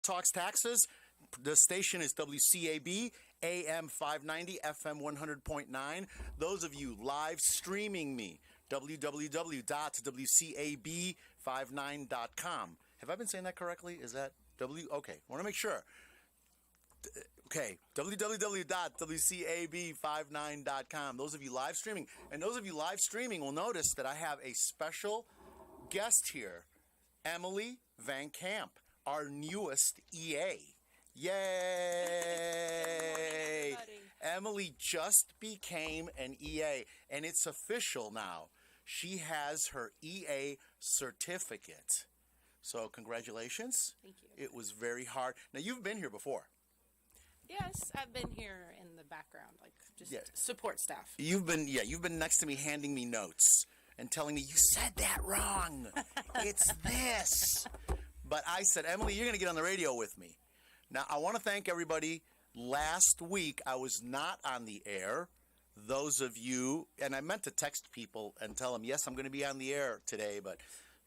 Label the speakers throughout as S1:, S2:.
S1: Talks Taxes. The station is WCAB, AM 590, FM 100.9. Those of you live streaming me, www.wcab59.com. Have I been saying that correctly? Is that W? Okay, I want to make sure. Okay, www.wcab59.com. Those of you live streaming. And those of you live streaming will notice that I have a special guest here, Emily Van Camp, our newest EA. Yay! Emily just became an EA, and it's official now. She has her EA certificate. So congratulations.
S2: Thank you.
S1: It was very hard. Now, you've been here before.
S2: Yes, I've been here in the background, like just support staff.
S1: You've been next to me handing me notes and telling me, you said that wrong. It's this. But I said, Emily, you're going to get on the radio with me. Now, I want to thank everybody. Last week, I was not on the air. Those of you, and I meant to text people and tell them, yes, I'm going to be on the air today, but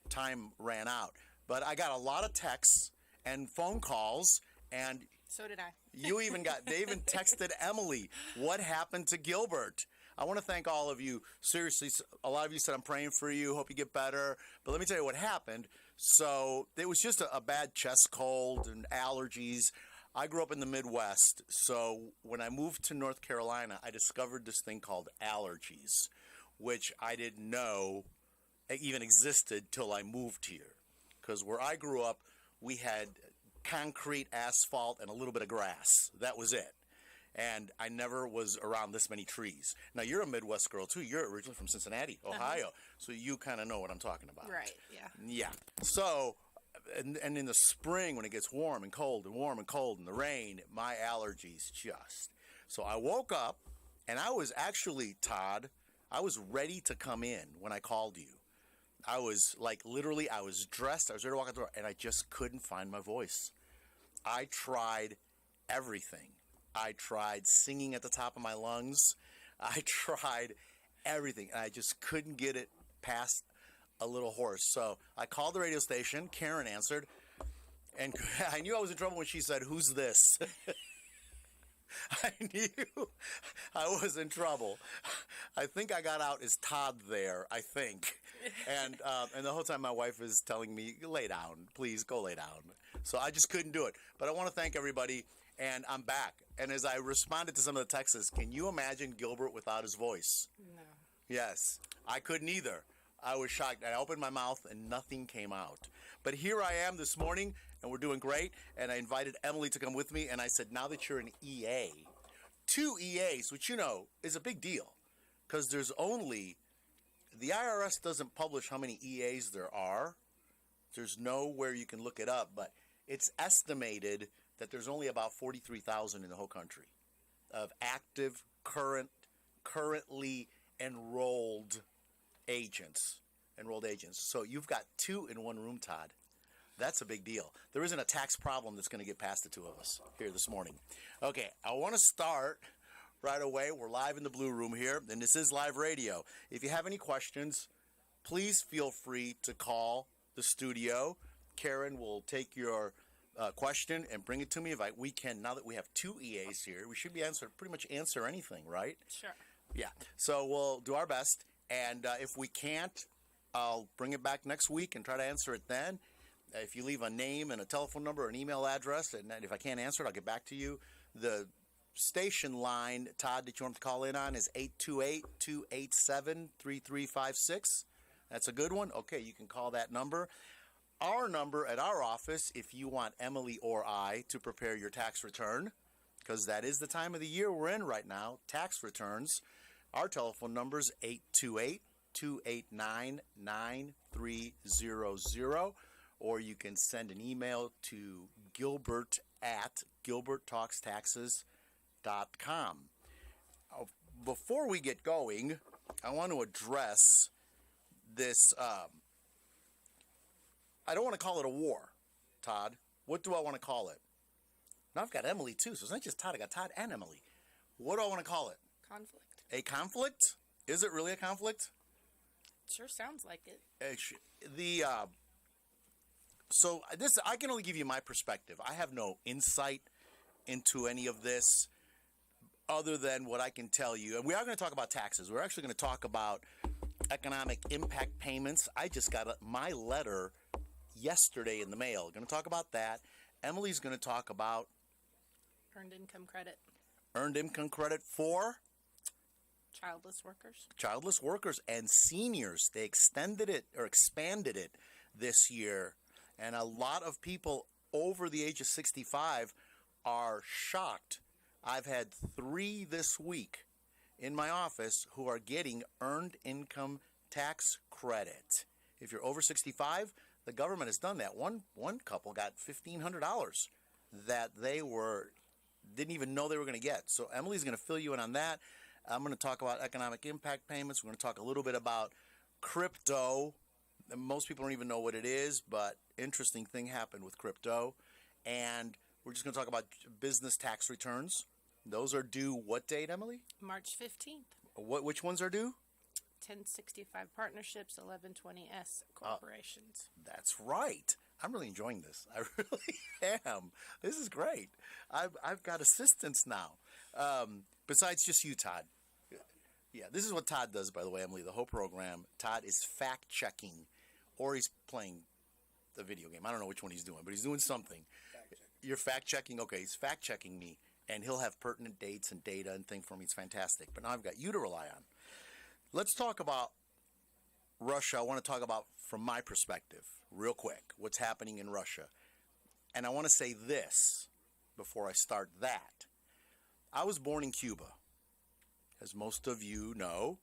S1: time ran out. But I got a lot of texts and phone calls, and
S2: so did I.
S1: they even texted Emily, what happened to Gilbert? I want to thank all of you. Seriously, a lot of you said, I'm praying for you, hope you get better. But let me tell you what happened. So it was just a bad chest cold and allergies. I grew up in the Midwest, so when I moved to North Carolina, I discovered this thing called allergies, which I didn't know even existed till I moved here. Because where I grew up, we had concrete, asphalt, and a little bit of grass. That was it. And I never was around this many trees. Now, you're a Midwest girl, too. You're originally from Cincinnati, Ohio. So you kind of know what I'm talking about.
S2: Right, yeah.
S1: Yeah. So, and in the spring when it gets warm and cold and warm and cold and the rain, my allergies just. So I woke up, and I was actually, Todd, I was ready to come in when I called you. I was literally, I was dressed, I was ready to walk out the door, and I just couldn't find my voice. I tried everything. I tried singing at the top of my lungs. I tried everything, and I just couldn't get it past a little hoarse. So I called the radio station. Karen answered, and I knew I was in trouble when she said, "Who's this?" I knew I was in trouble. I think I got out as Todd there, I think. And the whole time my wife is telling me, lay down, please go lay down. So I just couldn't do it. But I want to thank everybody, and I'm back. And as I responded to some of the texts, can you imagine Gilbert without his voice?
S2: No.
S1: Yes, I couldn't either. I was shocked. I opened my mouth and nothing came out. But here I am this morning, and we're doing great. And I invited Emily to come with me, and I said, now that you're an EA, 2 EAs, which you know is a big deal, because there's only, the IRS doesn't publish how many EAs there are. There's nowhere you can look it up, but it's estimated that there's only about 43,000 in the whole country of active, currently enrolled agents. So you've got 2 in one room, Todd. That's a big deal. There isn't a tax problem that's going to get past the 2 of us here this morning. Okay, I want to start right away. We're live in the Blue Room here, and this is live radio. If you have any questions, please feel free to call the studio. Karen will take your question and bring it to me if we can. Now that we have 2 EAs here, we should be pretty much answer anything, right?
S2: Sure.
S1: Yeah. So we'll do our best, and if we can't, I'll bring it back next week and try to answer it then. If you leave a name and a telephone number or an email address, and if I can't answer it, I'll get back to you. The station line, Todd, that you want to call in on is 828-287-3356. That's a good one. Okay, you can call that number. Our number at our office, if you want Emily or I to prepare your tax return, because that is the time of the year we're in right now, tax returns. Our telephone number is 828-289-9300, or you can send an email to gilbert@gilberttalkstaxes.com. Before we get going, I want to address this. I don't want to call it a war, Todd. What do I want to call it? Now I've got Emily too, so it's not just Todd. I got Todd and Emily. What do I want to call it?
S2: Conflict.
S1: A conflict? Is it really a conflict?
S2: Sure sounds like it.
S1: So this, I can only give you my perspective. I have no insight into any of this other than what I can tell you. And we are going to talk about taxes. We're actually going to talk about economic impact payments. I just got my letter yesterday in the mail. Going to talk about that. Emily's going to talk about
S2: Earned income credit.
S1: Earned income credit for
S2: Childless workers.
S1: Childless workers and seniors. They extended it or expanded it this year. And a lot of people over the age of 65 are shocked. I've had 3 this week in my office who are getting earned income tax credit. If you're over 65, the government has done that. One couple got $1,500 that they didn't even know they were going to get. So Emily's going to fill you in on that. I'm going to talk about economic impact payments. We're going to talk a little bit about crypto. Most people don't even know what it is, but interesting thing happened with crypto. And we're just going to talk about business tax returns. Those are due what date, Emily?
S2: March 15th.
S1: Which ones are due?
S2: 1065 partnerships, 1120S corporations.
S1: That's right. I'm really enjoying this. I really am. This is great. I've got assistants now. Besides just you, Todd. Yeah, this is what Todd does, by the way, Emily, the whole program. Todd is fact-checking, or he's playing the video game. I don't know which one he's doing, but he's doing something. You're fact-checking? Okay, he's fact-checking me, and he'll have pertinent dates and data and things for me. It's fantastic. But now I've got you to rely on. Let's talk about Russia. I want to talk about, from my perspective, real quick, what's happening in Russia. And I want to say this before I start that. I was born in Cuba. As most of you know,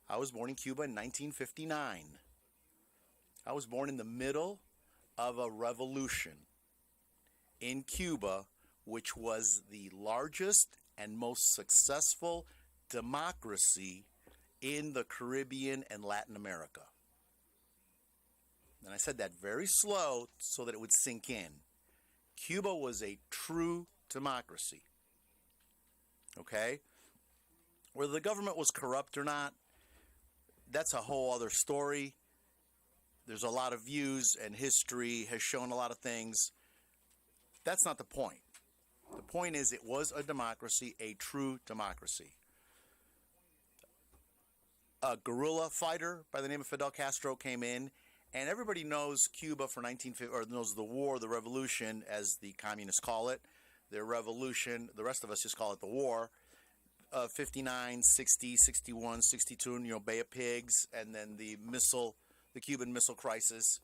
S1: I was born in Cuba in 1959. I was born in the middle of a revolution in Cuba, which was the largest and most successful democracy in the Caribbean and Latin America. And I said that very slow so that it would sink in. Cuba was a true democracy. Okay? Whether the government was corrupt or not, that's a whole other story. There's a lot of views, and history has shown a lot of things. That's not the point. The point is it was a democracy, a true democracy. A guerrilla fighter by the name of Fidel Castro came in, and everybody knows Cuba for 1950, or knows the war, the revolution, as the communists call it. Their revolution, the rest of us just call it the war. 59, 60, 61, 62, Bay of Pigs, and then the Cuban Missile Crisis,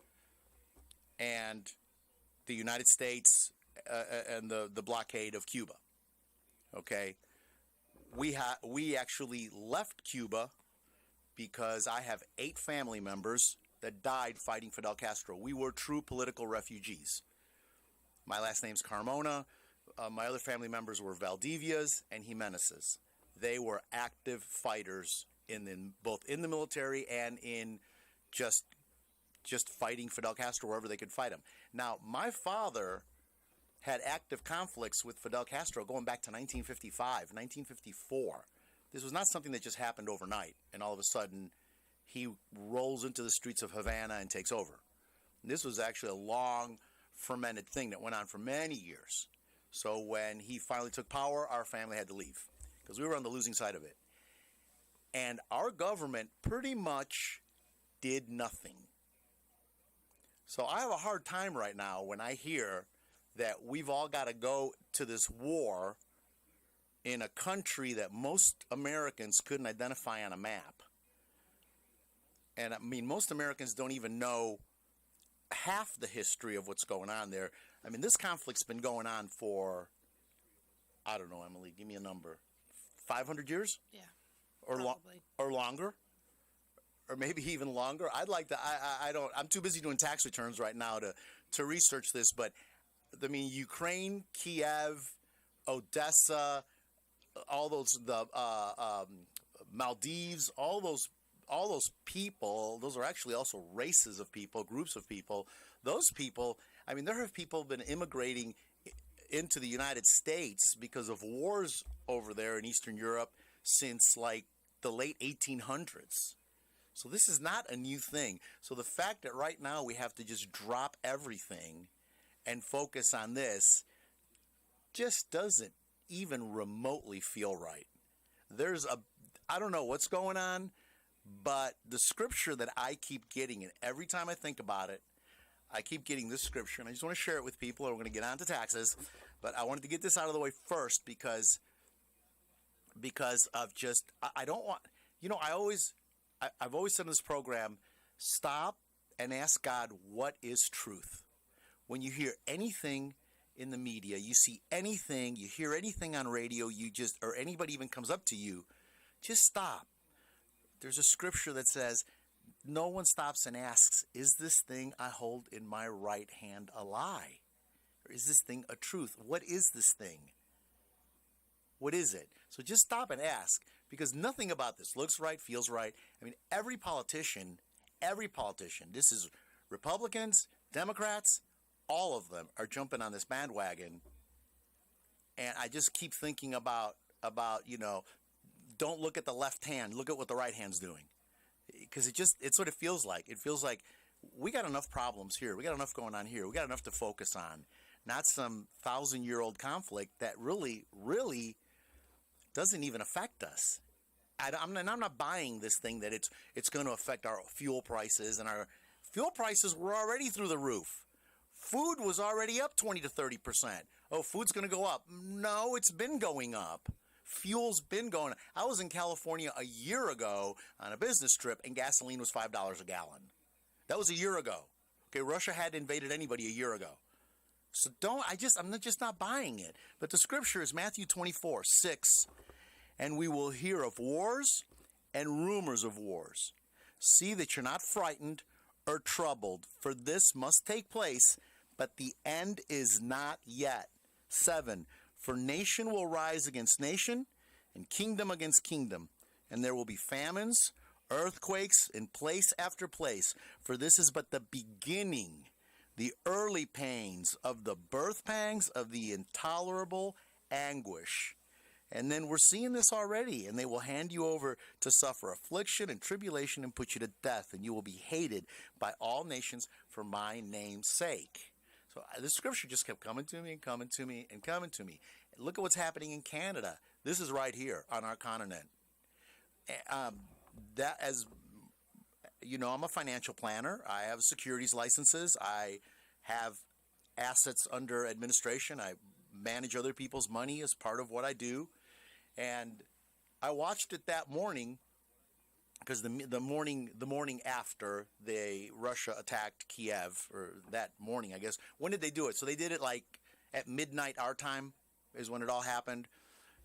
S1: and the United States and the blockade of Cuba. Okay, we actually left Cuba because I have 8 family members that died fighting Fidel Castro. We were true political refugees. My last name's Carmona. My other family members were Valdivias and Jimenez's. They were active fighters both in the military and in just fighting Fidel Castro wherever they could fight him. Now, my father had active conflicts with Fidel Castro going back to 1955, 1954. This was not something that just happened overnight, and all of a sudden he rolls into the streets of Havana and takes over. This was actually a long, fermented thing that went on for many years. So when he finally took power, our family had to leave because we were on the losing side of it. And our government pretty much did nothing. So I have a hard time right now when I hear that we've all got to go to this war in a country that most Americans couldn't identify on a map. And I mean, most Americans don't even know half the history of what's going on there. I mean, this conflict's been going on for, I don't know, Emily, give me a number. 500 years?
S2: Yeah,
S1: or
S2: probably.
S1: Or longer? Or maybe even longer? I'd like to, I'm too busy doing tax returns right now to research this, but I mean, Ukraine, Kiev, Odessa, all those, Maldives, all those people, those are actually also races of people, groups of people. Those people, I mean, there have people been immigrating into the United States because of wars over there in Eastern Europe since like the late 1800s. So this is not a new thing. So the fact that right now we have to just drop everything and focus on this just doesn't even remotely feel right. I don't know what's going on, but the scripture that I keep getting, and every time I think about it, I keep getting this scripture, and I just want to share it with people, and we're going to get on to taxes. But I wanted to get this out of the way first because of just, I don't want, I've always said in this program, stop and ask God, what is truth? When you hear anything in the media, you see anything, you hear anything on radio, or anybody even comes up to you, just stop. There's a scripture that says, no one stops and asks, is this thing I hold in my right hand a lie? Or is this thing a truth? What is this thing? What is it? So just stop and ask, because nothing about this looks right, feels right. I mean, every politician, this is Republicans, Democrats, all of them are jumping on this bandwagon. And I just keep thinking about don't look at the left hand, look at what the right hand's doing. Because it's what it feels like. It feels like we got enough problems here. We got enough going on here. We got enough to focus on. Not some 1,000-year-old conflict that really, really doesn't even affect us. I'm not buying this thing that it's going to affect our fuel prices. And our fuel prices were already through the roof. Food was already up 20 to 30%. Oh, food's going to go up. No, it's been going up. Fuel's been going up. I was in California a year ago on a business trip, and gasoline was $5 a gallon. That was a year ago. Okay, Russia hadn't invaded anybody a year ago. So I'm just not buying it. But the scripture is Matthew 24:6. And we will hear of wars and rumors of wars. See that you're not frightened or troubled, for this must take place, but the end is not yet. 7. For nation will rise against nation, and kingdom against kingdom, and there will be famines, earthquakes in place after place. For this is but the beginning, the early pains of the birth pangs of the intolerable anguish. And then we're seeing this already. And they will hand you over to suffer affliction and tribulation and put you to death. And you will be hated by all nations for my name's sake. So this scripture just kept coming to me and coming to me and coming to me. Look at what's happening in Canada. This is right here on our continent. That, as you know, I'm a financial planner. I have securities licenses. I have assets under administration. I manage other people's money as part of what I do. And I watched it that morning because the morning after Russia attacked Kiev, or that morning, I guess. When did they do it? So they did it like at midnight our time is when it all happened.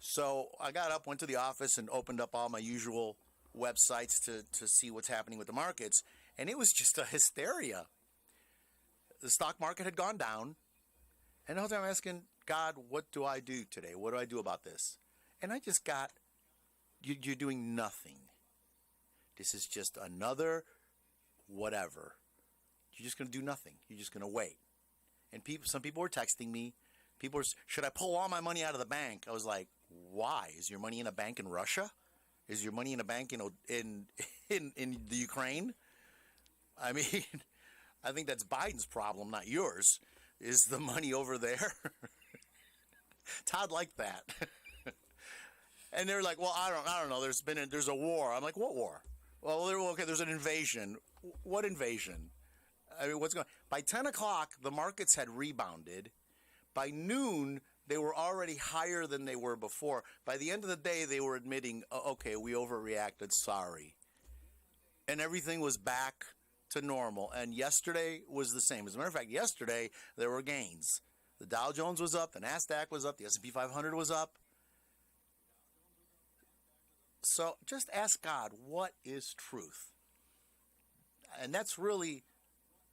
S1: So I got up, went to the office, and opened up all my usual websites to see what's happening with the markets. And it was just a hysteria. The stock market had gone down. And the whole time I'm asking, God, what do I do today? What do I do about this? And I just got, you're doing nothing. This is just another whatever. You're just going to do nothing. You're just going to wait. And some people were texting me. People were, should I pull all my money out of the bank? I was like, why? Is your money in a bank in Russia? Is your money in a bank in the Ukraine? I mean, I think that's Biden's problem, not yours. Is the money over there? Todd liked that. And they're like, well, I don't know. There's a war. I'm like, what war? Well, okay, there's an invasion. What invasion? I mean, what's going on? By 10 o'clock, the markets had rebounded. By noon, they were already higher than they were before. By the end of the day, they were admitting, oh, okay, we overreacted, sorry. And everything was back to normal. And yesterday was the same. As a matter of fact, yesterday, there were gains. The Dow Jones was up, the NASDAQ was up, the S&P 500 was up. So just ask God, what is truth? And that's really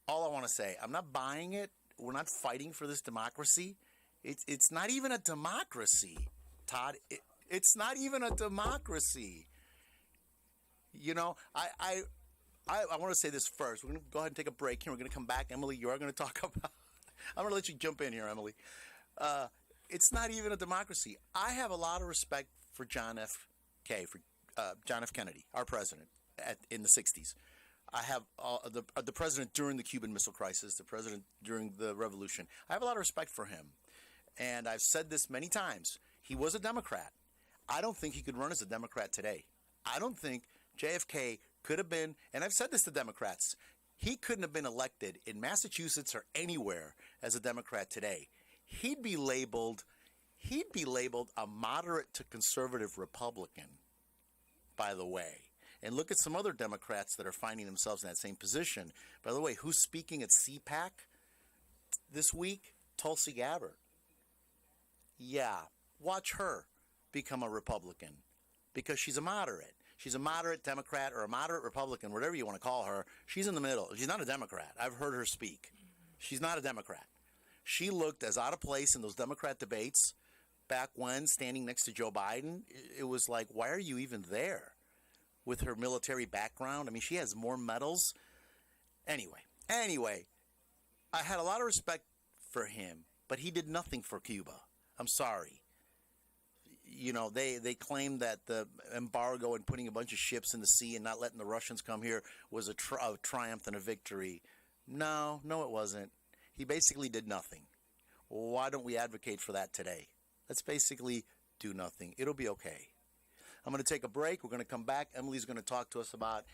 S1: all I want to say. I'm not buying it. We're not fighting for this democracy. It's not even a democracy, Todd. It's not even a democracy. You know, I want to say this first. We're going to go ahead and take a break here. We're going to come back. Emily, you are going to talk about... I'm going to let you jump in here, Emily. It's not even a democracy. I have a lot of respect for John F. Kennedy, our president. in the 60s. I have the president during the Cuban Missile Crisis, the president during the revolution. I have a lot of respect for him. And I've said this many times. He was a Democrat. I don't think he could run as a Democrat today. I don't think JFK could have been, and I've said this to Democrats, he couldn't have been elected in Massachusetts or anywhere as a Democrat today. He'd be labeled a moderate to conservative Republican, by the way. And look at some other Democrats that are finding themselves in that same position. By the way, who's speaking at CPAC this week? Tulsi Gabbard. Yeah, watch her become a Republican because she's a moderate. She's a moderate Democrat or a moderate Republican, whatever you want to call her. She's in the middle. She's not a Democrat. I've heard her speak. She's not a Democrat. She looked as out of place in those Democrat debates back when, standing next to Joe Biden. It was like, why are you even there? With her military background. I mean, she has more medals. Anyway, I had a lot of respect for him, but he did nothing for Cuba. I'm sorry. You know, they claimed that the embargo and putting a bunch of ships in the sea and not letting the Russians come here was a triumph and a victory. No, it wasn't. He basically did nothing. Why don't we advocate for that today? Let's basically do nothing. It'll be okay. I'm going to take a break. We're going to come back. Emily's going to talk to us about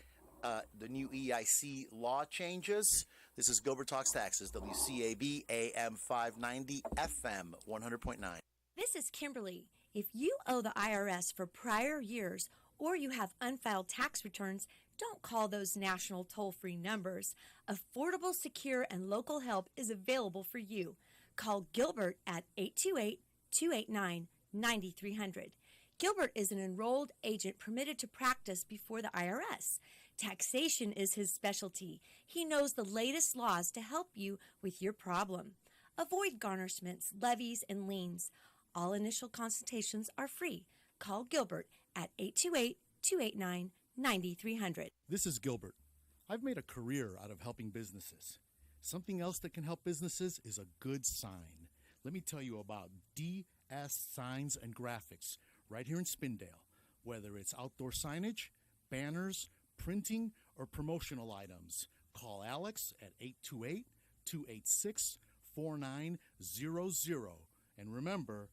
S1: the new EIC law changes. This is Gilbert Talks Taxes, WCAB AM 590, FM 100.9.
S3: This is Kimberly. If you owe the IRS for prior years or you have unfiled tax returns, don't call those national toll-free numbers. Affordable, secure, and local help is available for you. Call Gilbert at 828-289-9300. Gilbert is an enrolled agent permitted to practice before the IRS. Taxation is his specialty. He knows the latest laws to help you with your problem. Avoid garnishments, levies, and liens. All initial consultations are free. Call Gilbert at 828-289-9300.
S4: This is Gilbert. I've made a career out of helping businesses. Something else that can help businesses is a good sign. Let me tell you about DS Signs and Graphics right here in Spindale. Whether it's outdoor signage, banners, printing, or promotional items, call Alex at 828-286-4900. And remember,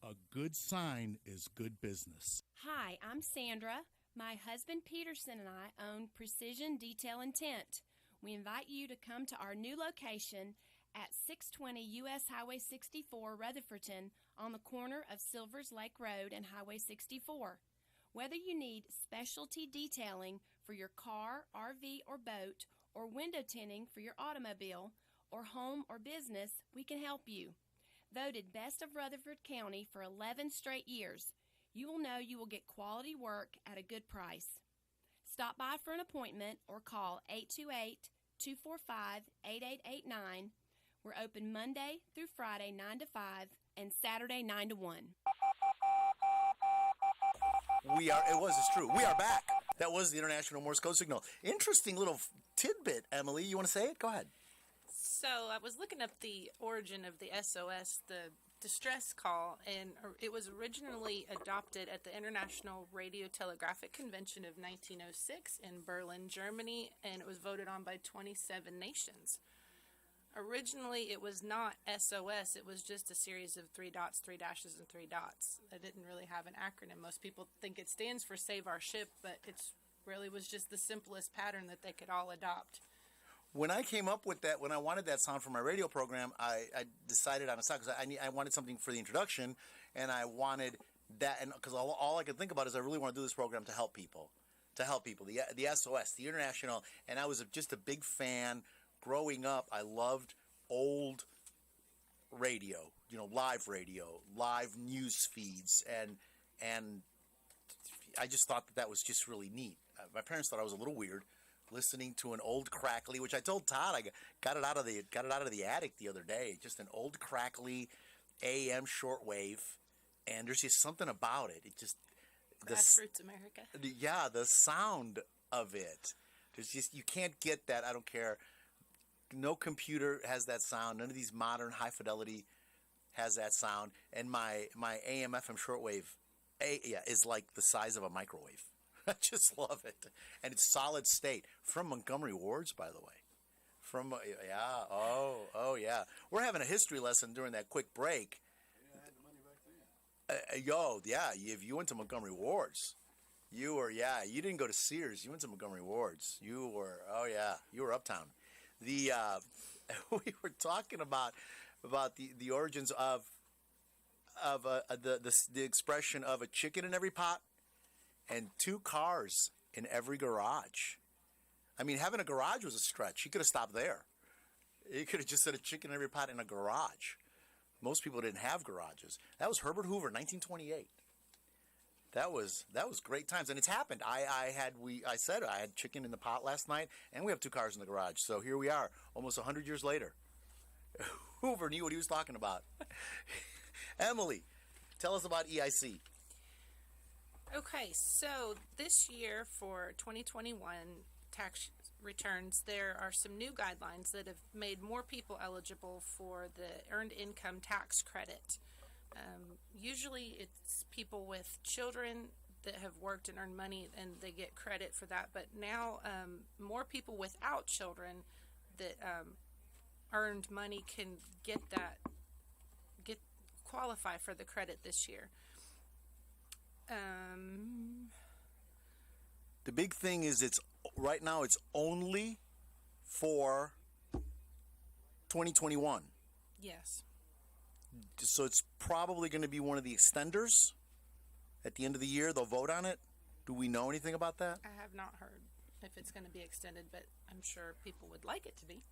S4: a good sign is good business.
S5: Hi, I'm Sandra. My husband Peterson and I own Precision Detail and Tint. We invite you to come to our new location at 620 U.S. Highway 64, Rutherfordton, on the corner of Silvers Lake Road and Highway 64. Whether you need specialty detailing for your car, RV, or boat, or window tinting for your automobile, or home or business, we can help you. Voted Best of Rutherford County for 11 straight years, you will know you will get quality work at a good price. Stop by for an appointment or call 828-245-8889. We're open Monday through Friday 9 to 5 and Saturday 9 to 1.
S1: It's true. We are back. That was the International Morse Code Signal. Interesting little tidbit, Emily. You want to say it? Go ahead.
S2: So I was looking up the origin of the SOS, the distress call, and it was originally adopted at the International Radio Telegraphic Convention of 1906 in Berlin, Germany, and it was voted on by 27 nations. Originally, it was not SOS. It was just a series of 3 dots, 3 dashes, and 3 dots. It didn't really have an acronym. Most people think it stands for Save Our Ship, but it really was just the simplest pattern that they could all adopt.
S1: When I came up with that, when I wanted that sound for my radio program, I decided on a sound because I wanted something for the introduction, and I wanted that, and because all I could think about is I really want to do this program to help people, the SOS, the International, and I was just a big fan. Growing up, I loved old radio, live radio, live news feeds, and I just thought that was just really neat. My parents thought I was a little weird, listening to an old crackly, which I told Todd I got it out of the attic the other day. Just an old crackly AM shortwave, and there's just something about it. It just
S2: Grassroots America.
S1: Yeah, the sound of it. There's just, you can't get that. I don't care. No computer has that sound. None of these modern high fidelity has that sound. And my AM FM shortwave is like the size of a microwave. I just love it. And it's solid state. From Montgomery Wards, by the way. From, yeah, oh, yeah. We're having a history lesson during that quick break. If you went to Montgomery Wards, you didn't go to Sears. You went to Montgomery Wards. You were uptown. We were talking about the origins of the expression of a chicken in every pot and 2 cars in every garage. I mean, having a garage was a stretch. He could have stopped there. He could have just said a chicken in every pot in a garage. Most people didn't have garages. That was Herbert Hoover, 1928. That was great times, and it's happened. I said I had chicken in the pot last night, and we have 2 cars in the garage. So here we are, almost 100 years later. Hoover knew what he was talking about. Emily, tell us about EIC.
S2: Okay, so this year for 2021 tax returns, there are some new guidelines that have made more people eligible for the Earned Income Tax Credit. Usually it's people with children that have worked and earned money and they get credit for that, but now more people without children that earned money can qualify for the credit this year.
S1: The big thing is right now it's only for 2021.
S2: Yes.
S1: So it's probably going to be one of the extenders at the end of the year. They'll vote on it. Do we know anything about that?
S2: I have not heard if it's going to be extended, but I'm sure people would like it to be.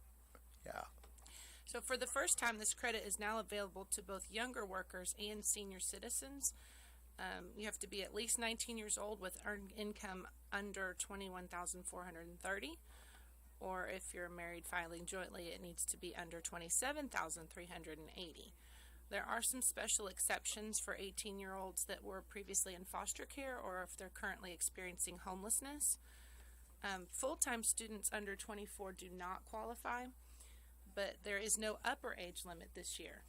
S1: Yeah.
S2: So for the first time, this credit is now available to both younger workers and senior citizens. You have to be at least 19 years old with earned income under $21,430, or if you're married filing jointly, it needs to be under $27,380. There are some special exceptions for 18-year-olds that were previously in foster care or if they're currently experiencing homelessness. Full-time students under 24 do not qualify, but there is no upper age limit this year.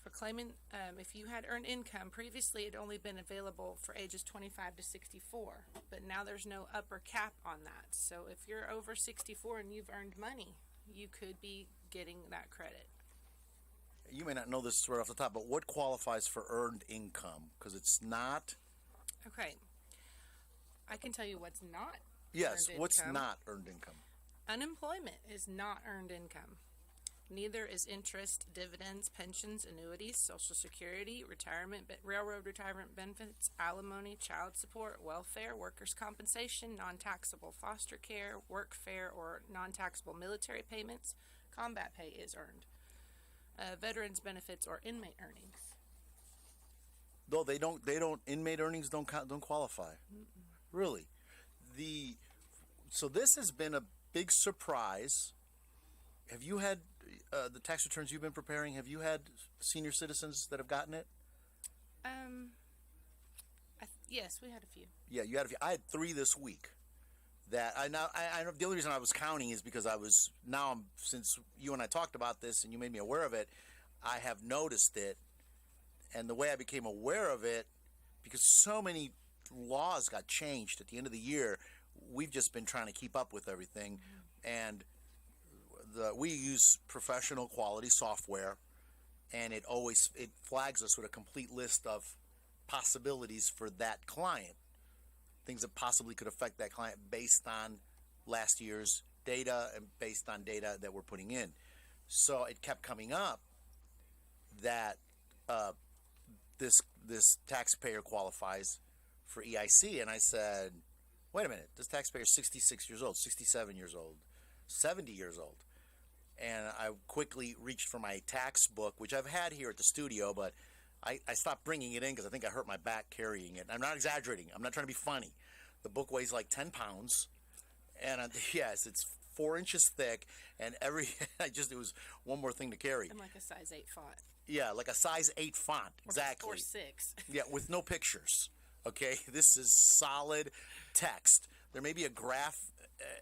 S2: For claiming, if you had earned income, previously it had only been available for ages 25 to 64, but now there's no upper cap on that. So if you're over 64 and you've earned money, you could be getting that credit.
S1: You may not know this right off the top, but what qualifies for earned income? Because it's not...
S2: Okay. I can tell you what's not
S1: Yes,
S2: earned
S1: what's
S2: income.
S1: not earned income?
S2: Unemployment is not earned income. Neither is interest, dividends, pensions, annuities, Social Security, retirement, railroad retirement benefits, alimony, child support, welfare, workers' compensation, non-taxable foster care, workfare, or non-taxable military payments. Combat pay is earned. Veterans benefits or inmate earnings.
S1: Though they don't. Inmate earnings don't qualify. Mm-mm. Really, so this has been a big surprise. Have you had the tax returns you've been preparing? Have you had senior citizens that have gotten it?
S2: Yes, we had a few.
S1: Yeah, you had a few. I had 3 this week. That I know. The only reason I was counting is because since you and I talked about this and you made me aware of it, I have noticed it, and the way I became aware of it, because so many laws got changed at the end of the year, we've just been trying to keep up with everything, and we use professional quality software, and it flags us with a complete list of possibilities for that client. Things that possibly could affect that client based on last year's data and based on data that we're putting in. So it kept coming up that this taxpayer qualifies for EIC. And I said, wait a minute, this taxpayer is 66 years old, 67 years old, 70 years old. And I quickly reached for my tax book, which I've had here at the studio, but I stopped bringing it in because I think I hurt my back carrying it. I'm not exaggerating. I'm not trying to be funny. The book weighs like 10 pounds. And yes, it's 4 inches thick. And it was one more thing to carry.
S2: And like a size 8 font.
S1: Yeah, like a size 8 font. Exactly.
S2: Or 6.
S1: Yeah, with no pictures. Okay? This is solid text. There may be a graph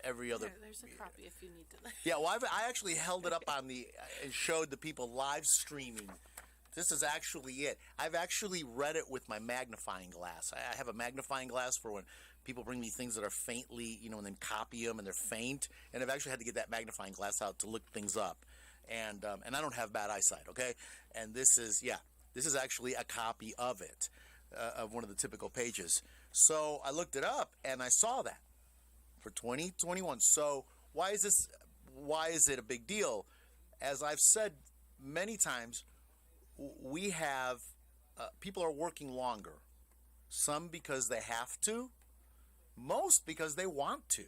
S1: every other.
S2: There's a copy if you need to.
S1: Yeah, well, I actually held it up and showed the people live streaming This is actually it. I've actually read it with my magnifying glass. I have a magnifying glass for when people bring me things that are faintly, and then copy them and they're faint. And I've actually had to get that magnifying glass out to look things up. And I don't have bad eyesight, okay? And this is actually a copy of it, of one of the typical pages. So I looked it up and I saw that for 2021. So why is it a big deal? As I've said many times, we have people are working longer. Some because they have to, most because they want to.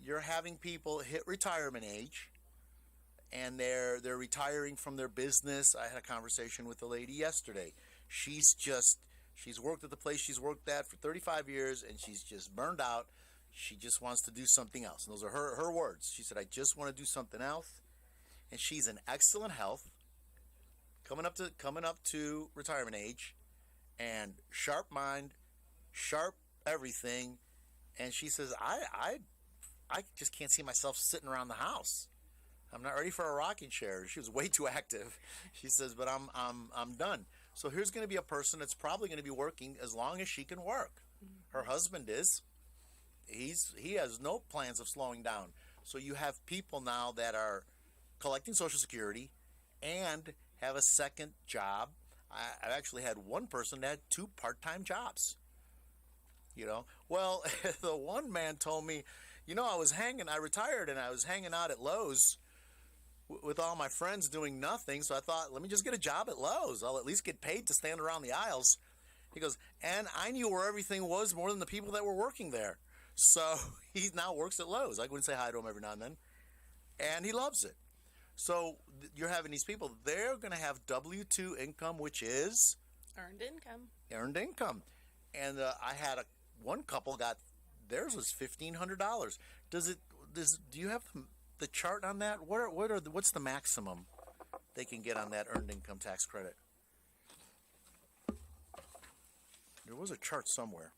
S1: You're having people hit retirement age, and they're retiring from their business. I had a conversation with a lady yesterday. She's worked at the place she's worked at for 35 years, and she's just burned out. She just wants to do something else. And those are her words. She said, I just want to do something else. And she's in excellent health, coming up to retirement age, and sharp mind, sharp everything. And she says, I just can't see myself sitting around the house. I'm not ready for a rocking chair. She was way too active. She says, but I'm done. So here's going to be a person that's probably going to be working as long as she can work. Her husband is. He has no plans of slowing down. So you have people now that are collecting Social Security and have a second job. I actually had one person that had 2 part-time jobs. Well, the one man told me, I retired and I was hanging out at Lowe's with all my friends doing nothing. So I thought, let me just get a job at Lowe's. I'll at least get paid to stand around the aisles. He goes, and I knew where everything was more than the people that were working there. So he now works at Lowe's. I go and say hi to him every now and then. And he loves it. So you're having these people, they're going to have W-2 income, which is?
S2: Earned income.
S1: Earned income. And I had one couple theirs was $1,500. Do you have the chart on that? What's the maximum they can get on that earned income tax credit? There was a chart somewhere.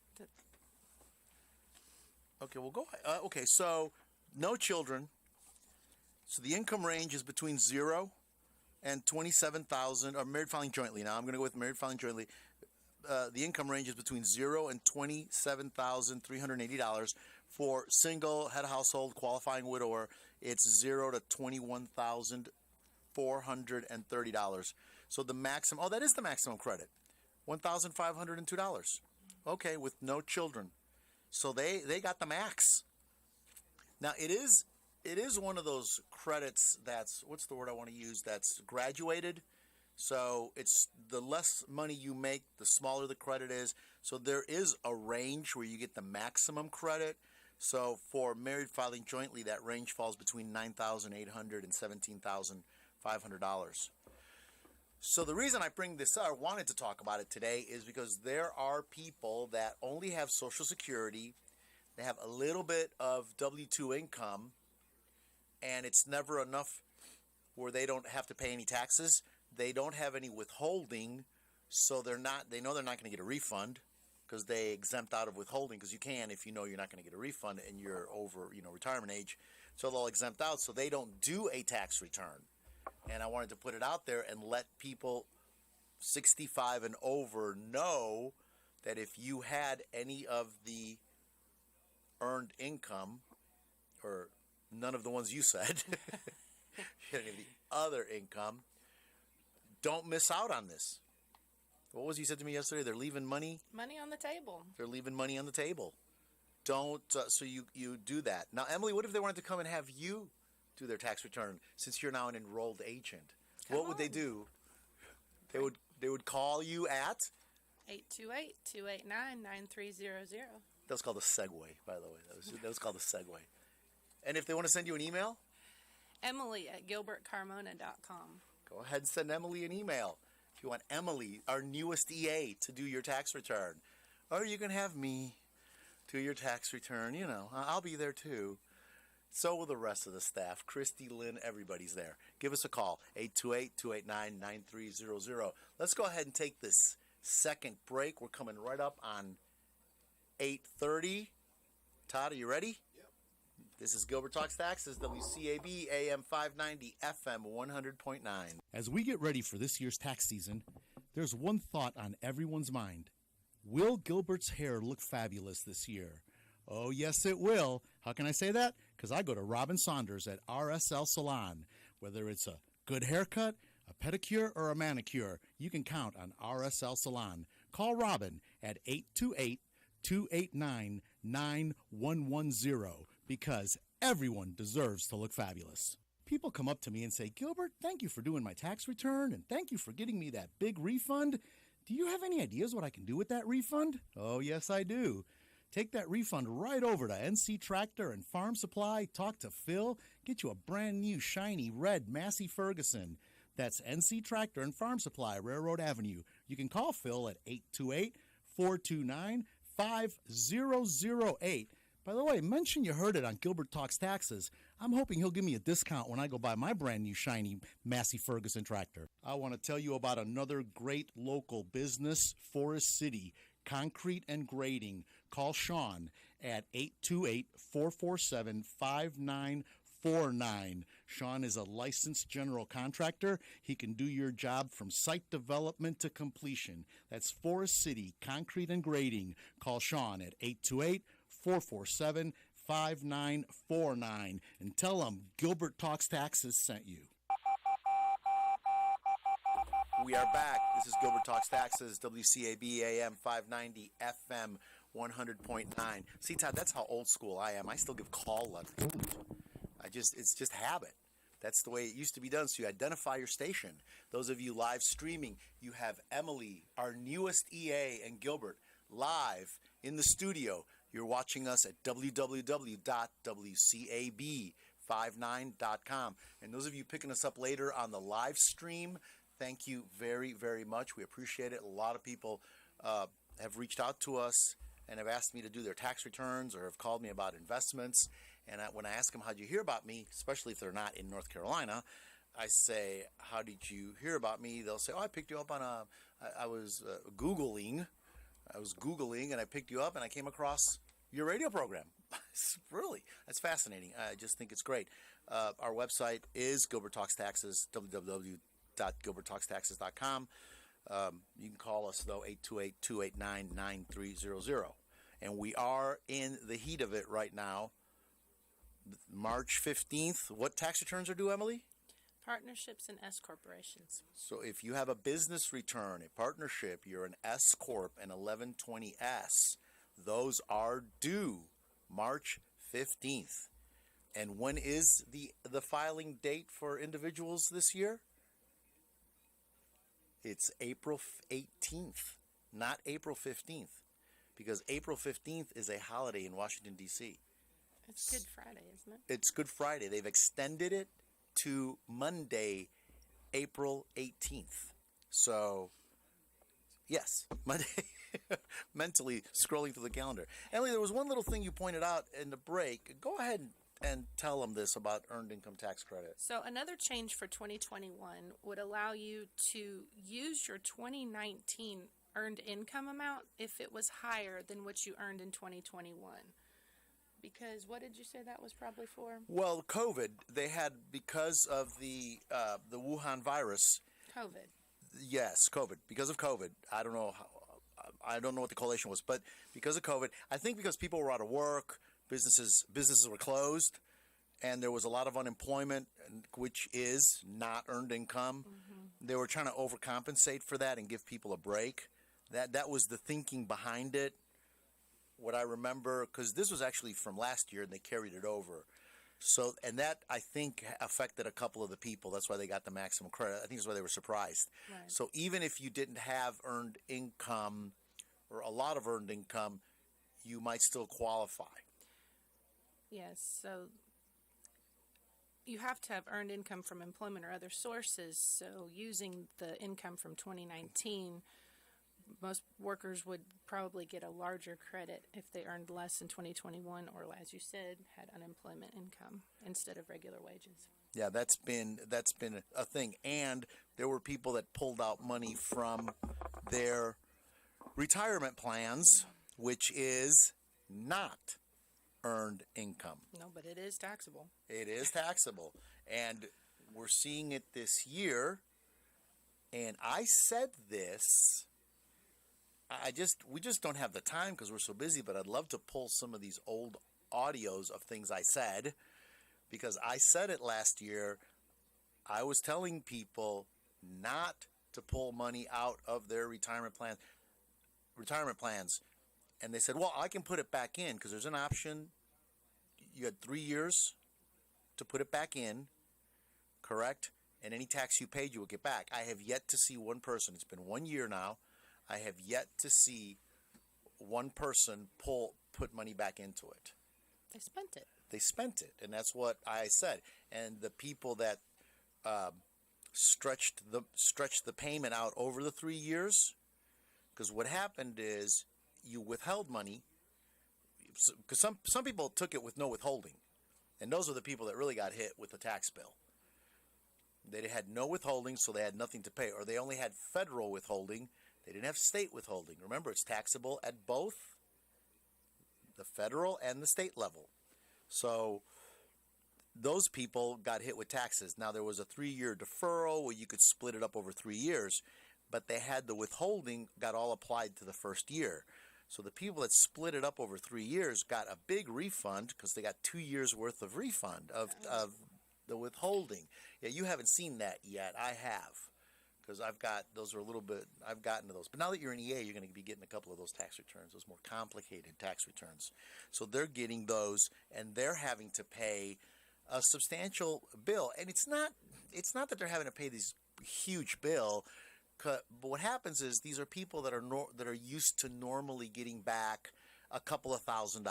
S1: Okay, we'll go. Okay, so no children. So the income range is between 0 and $27,000, or married filing jointly. Now I'm going to go with married filing jointly. The income range is between 0 and $27,380. For single head of household qualifying widower, it's 0 to $21,430. So the maximum. Oh, that is the maximum credit, $1,502. Okay, with no children. So they got the max. Now it is one of those credits that's, what's the word I want to use, that's graduated. So it's the less money you make, the smaller the credit is. So there is a range where you get the maximum credit. So for married filing jointly, that range falls between $9,800 and $17,500. So the reason I bring this up, I wanted to talk about it today, is because there are people that only have Social Security. They have a little bit of W-2 income, and it's never enough where they don't have to pay any taxes. They don't have any withholding, so they know they're not going to get a refund because they exempt out of withholding, because you can if you know you're not going to get a refund and you're over, retirement age. So they'll exempt out, so they don't do a tax return. And I wanted to put it out there and let people 65 and over know that if you had any of the earned income, or none of the ones you said, any of the other income, don't miss out on this. What was you said to me yesterday? They're leaving money?
S2: Money on the table.
S1: They're leaving money on the table. Don't, so you do that. Now, Emily, what if they wanted to come and have you do their tax return, since you're now an enrolled agent? What would they do? They would call you at?
S2: 828-289-9300.
S1: That was called a segue, by the way. That was called a segue. And if they want to send you an email?
S2: Emily@gilbertcarmona.com.
S1: Go ahead and send Emily an email. If you want Emily, our newest EA, to do your tax return. Or you can have me do your tax return. I'll be there too. So will the rest of the staff. Christy, Lynn, everybody's there. Give us a call, 828-289-9300. Let's go ahead and take this second break. We're coming right up on 8:30. Todd, are you ready?
S6: Yep.
S1: This is Gilbert Talks Taxes, WCAB AM 590, FM 100.9.
S4: As we get ready for this year's tax season, there's one thought on everyone's mind. Will Gilbert's hair look fabulous this year? Oh, yes, it will. How can I say that? Because I go to Robin Saunders at RSL Salon. Whether it's a good haircut, a pedicure, or a manicure, you can count on RSL Salon. Call Robin at 828-289-9110 because everyone deserves to look fabulous. People come up to me and say, Gilbert, thank you for doing my tax return and thank you for getting me that big refund. Do you have any ideas what I can do with that refund? Oh, yes, I do. Take that refund right over to NC Tractor and Farm Supply, talk to Phil, get you a brand new shiny red Massey Ferguson. That's NC Tractor and Farm Supply, Railroad Avenue. You can call Phil at 828-429-5008. By the way, mention you heard it on Gilbert Talks Taxes. I'm hoping he'll give me a discount when I go buy my brand new shiny Massey Ferguson tractor. I want to tell you about another great local business, Forest City Concrete and Grading. Call Sean at 828-447-5949. Sean is a licensed general contractor. He can do your job from site development to completion. That's Forest City Concrete and Grading. Call Sean at 828-447-5949 and tell him Gilbert Talks Taxes sent you.
S1: We are back. This is Gilbert Talks Taxes, WCAB AM 590, FM 100.9. See, Todd, that's how old school I am. I still give call letters. It's just habit. That's the way it used to be done. So you identify your station. Those of you live streaming, you have Emily, our newest EA, and Gilbert live in the studio. You're watching us at www.wcab59.com. And those of you picking us up later on the live stream, thank you very, very much. We appreciate it. A lot of people have reached out to us and have asked me to do their tax returns or have called me about investments. And when I ask them, how'd you hear about me, especially if they're not in North Carolina, I say, how did you hear about me? They'll say, oh, I picked you up on I was Googling. I was Googling and I picked you up and I came across your radio program. Really, that's fascinating. I just think it's great. Our website is Gilbert Talks Taxes, www.gilberttalkstaxes.com. You can call us, though, 828-289-9300. And we are in the heat of it right now. March 15th. What tax returns are due, Emily?
S2: Partnerships and S corporations.
S1: So if you have a business return, a partnership, you're an S Corp, an 1120S, those are due March 15th. And when is the filing date for individuals this year? It's April 18th, not April 15th, because April 15th is a holiday in Washington, D.C.
S2: It's Good Friday, isn't it?
S1: It's Good Friday. They've extended it to Monday, April 18th. So, yes, Monday. Mentally scrolling through the calendar. Emily, there was one little thing you pointed out in the break. Go ahead and tell them this about earned income tax credit.
S2: So another change for 2021 would allow you to use your 2019 earned income amount if it was higher than what you earned in 2021. Because what did you say that was probably for?
S1: Well, COVID, they had, because of the Wuhan virus.
S2: COVID.
S1: Yes, COVID. Because of COVID. I don't know what the correlation was, but because of COVID, I think because people were out of work, businesses were closed, and there was a lot of unemployment, which is not earned income. Mm-hmm. They were trying to overcompensate for that and give people a break. That was the thinking behind it. What I remember, because this was actually from last year, and they carried it over. So, and that, I think, affected a couple of the people. That's why they got the maximum credit. I think that's why they were surprised.
S2: Right.
S1: So even if you didn't have earned income or a lot of earned income, you might still qualify.
S2: Yes, so you have to have earned income from employment or other sources. So using the income from 2019, most workers would probably get a larger credit if they earned less in 2021 or, as you said, had unemployment income instead of regular wages.
S1: Yeah, that's been a thing. And there were people that pulled out money from their retirement plans, which is not earned income.
S2: No, but it is taxable.
S1: It is taxable. And we're seeing it this year. And I said this, we just don't have the time because we're so busy, but I'd love to pull some of these old audios of things I said, because I said it last year. I was telling people not to pull money out of their retirement plans, and they said, well, I can put it back in because there's an option. You had 3 years to put it back in, correct? And any tax you paid, you will get back. I have yet to see one person. It's been 1 year now. I have yet to see one person put money back into it.
S2: They spent it.
S1: They spent it, and that's what I said. And the people that stretched the payment out over the 3 years, because what happened is you withheld money, because some people took it with no withholding, and those are the people that really got hit with the tax bill. They had no withholding, so they had nothing to pay, or they only had federal withholding. They didn't have state withholding. Remember, it's taxable at both the federal and the state level. So those people got hit with taxes. Now, there was a 3-year deferral where you could split it up over 3 years, but they had the withholding got all applied to the first year. So the people that split it up over 3 years got a big refund because they got 2 years worth of refund of the withholding. Yeah, you haven't seen that yet. I have, because I've gotten to those. But now that you're in EA, you're going to be getting a couple of those tax returns, those more complicated tax returns. So they're getting those, and they're having to pay a substantial bill. And it's not that they're having to pay this huge bill. But what happens is these are people that are used to normally getting back a couple of $1,000.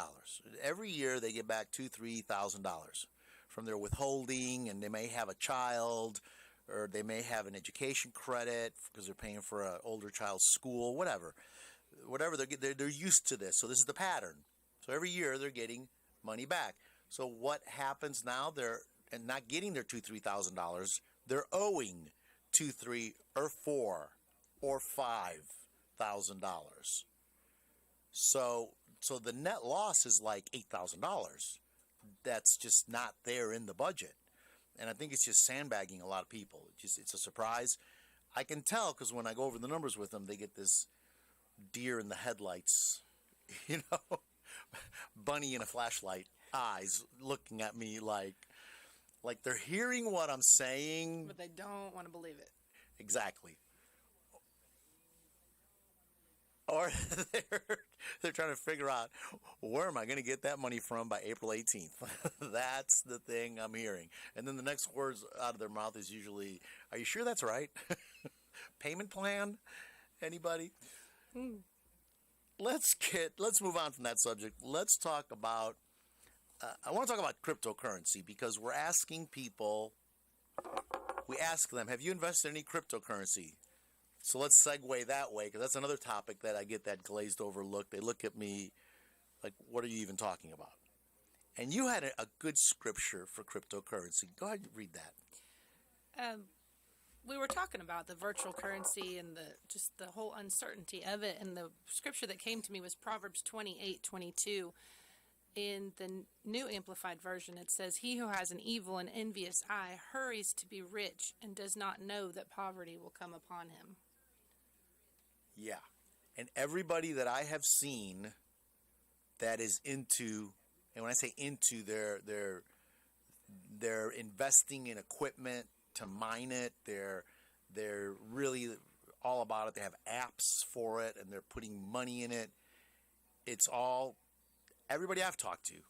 S1: Every year they get back $2,000-$3,000 from their withholding, and they may have a child, or they may have an education credit because they're paying for an older child's school, whatever they're used to this. So this is the pattern. So every year they're getting money back. So what happens now? They're not getting their $2,000-$3,000. They're owing $2,000, $3,000, or $4,000 or $5,000. So the net loss is like $8,000. That's just not there in the budget. And I think it's just sandbagging a lot of people. It's a surprise. I can tell because when I go over the numbers with them, they get this deer in the headlights, bunny in a flashlight eyes looking at me like they're hearing what I'm saying.
S2: But they don't want to believe it.
S1: Exactly. Or they're trying to figure out, where am I going to get that money from by April 18th? That's the thing I'm hearing. And then the next words out of their mouth is usually, are you sure that's right? Payment plan? Anybody? Let's move on from that subject. Let's talk about, I want to talk about cryptocurrency, because we're asking people, we ask them, have you invested in any cryptocurrency? So let's segue that way, because that's another topic that I get that glazed over look. They look at me like, what are you even talking about? And you had a good scripture for cryptocurrency. Go ahead and read that.
S2: We were talking about the virtual currency and the whole uncertainty of it. And the scripture that came to me was Proverbs 28:22. In the New Amplified Version, it says, "He who has an evil and envious eye hurries to be rich and does not know that poverty will come upon him."
S1: Yeah. And everybody that I have seen that is into, and when I say into, they're investing in equipment to mine it. They're really all about it. They have apps for it, and they're putting money in it. It's all, everybody I've talked to,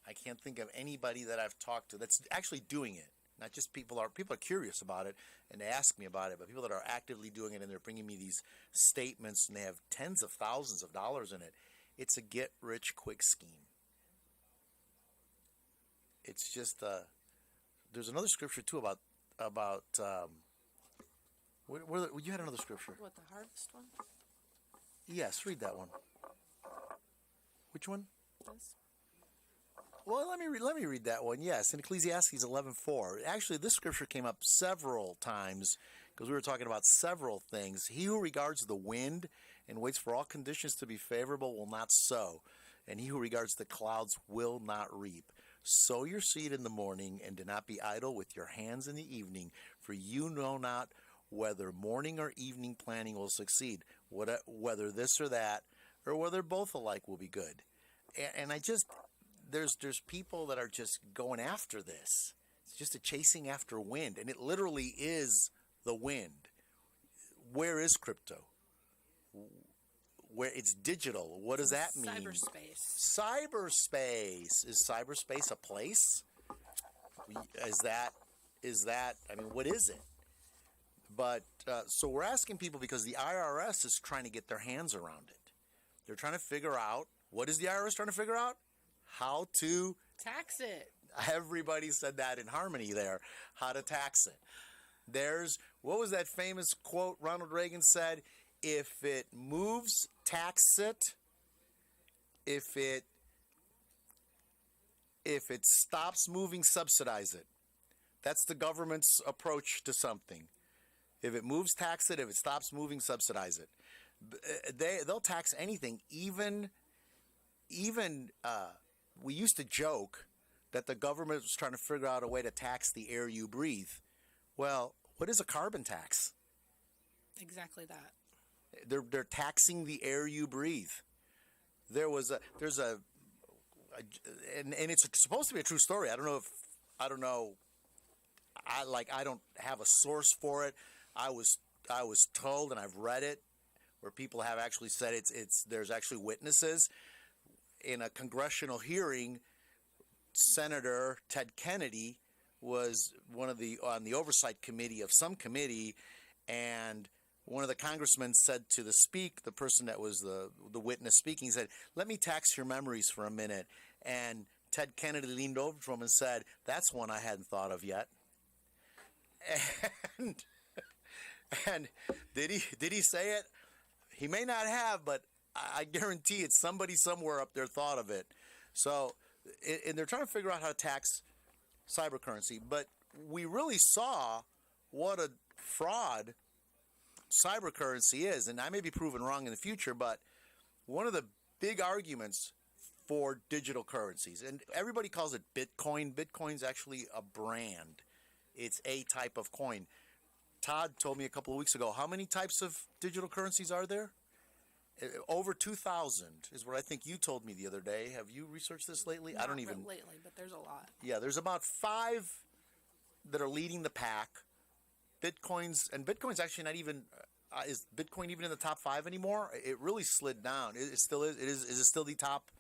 S1: I can't think of anybody that I've talked to that's actually doing it. Not just people are curious about it and they ask me about it, but people that are actively doing it, and they're bringing me these statements, and they have tens of thousands of dollars in it. It's a get-rich-quick scheme. It's just there's another scripture too about you had another scripture.
S2: What, the harvest one?
S1: Yes, read that one. Which one?
S2: This?
S1: Well, let me read that one. Yes, in Ecclesiastes 11:4. Actually, this scripture came up several times because we were talking about several things. He who regards the wind and waits for all conditions to be favorable will not sow, and he who regards the clouds will not reap. Sow your seed in the morning, and do not be idle with your hands in the evening, for you know not whether morning or evening planting will succeed, whether this or that, or whether both alike will be good. And I just, there's people that are just going after this. It's just a chasing after wind, and it literally is the wind. Where is crypto? Where it's digital. What does that mean?
S2: Cyberspace.
S1: Cyberspace. Is cyberspace a place? Is that? I mean, what is it? But so we're asking people because the IRS is trying to get their hands around it. They're trying to figure out, what is the IRS trying to figure out? How to
S2: tax it.
S1: Everybody said that in harmony there. How to tax it. What was that famous quote Ronald Reagan said? If it moves, tax it. If it stops moving, subsidize it. That's the government's approach to something. If it moves, tax it. If it stops moving, subsidize it. They'll tax anything. Even we used to joke that the government was trying to figure out a way to tax the air you breathe. Well, what is a carbon tax?
S2: Exactly that.
S1: They're taxing the air you breathe. And it's supposed to be a true story. I don't know. I don't have a source for it. I was told, and I've read it, where people have actually said there's actually witnesses. In a congressional hearing, Senator Ted Kennedy was on the oversight committee of some committee, and one of the congressmen said to the person that was the witness speaking, he said, "Let me tax your memories for a minute." And Ted Kennedy leaned over to him and said, "That's one I hadn't thought of yet." And did he say it? He may not have, but I guarantee it's somebody somewhere up there thought of it. So, and they're trying to figure out how to tax cybercurrency. But we really saw what a fraud cybercurrency is. And I may be proven wrong in the future, but one of the big arguments for digital currencies, and everybody calls it Bitcoin. Bitcoin's actually a brand. It's a type of coin. Todd told me a couple of weeks ago, how many types of digital currencies are there? Over 2,000 is what I think you told me the other day. Have you researched this lately?
S2: Not lately, but there's a lot.
S1: Yeah, there's about 5 that are leading the pack. Bitcoin's actually not even, is Bitcoin even in the top 5 anymore? It really slid down. It still is. Is it still the top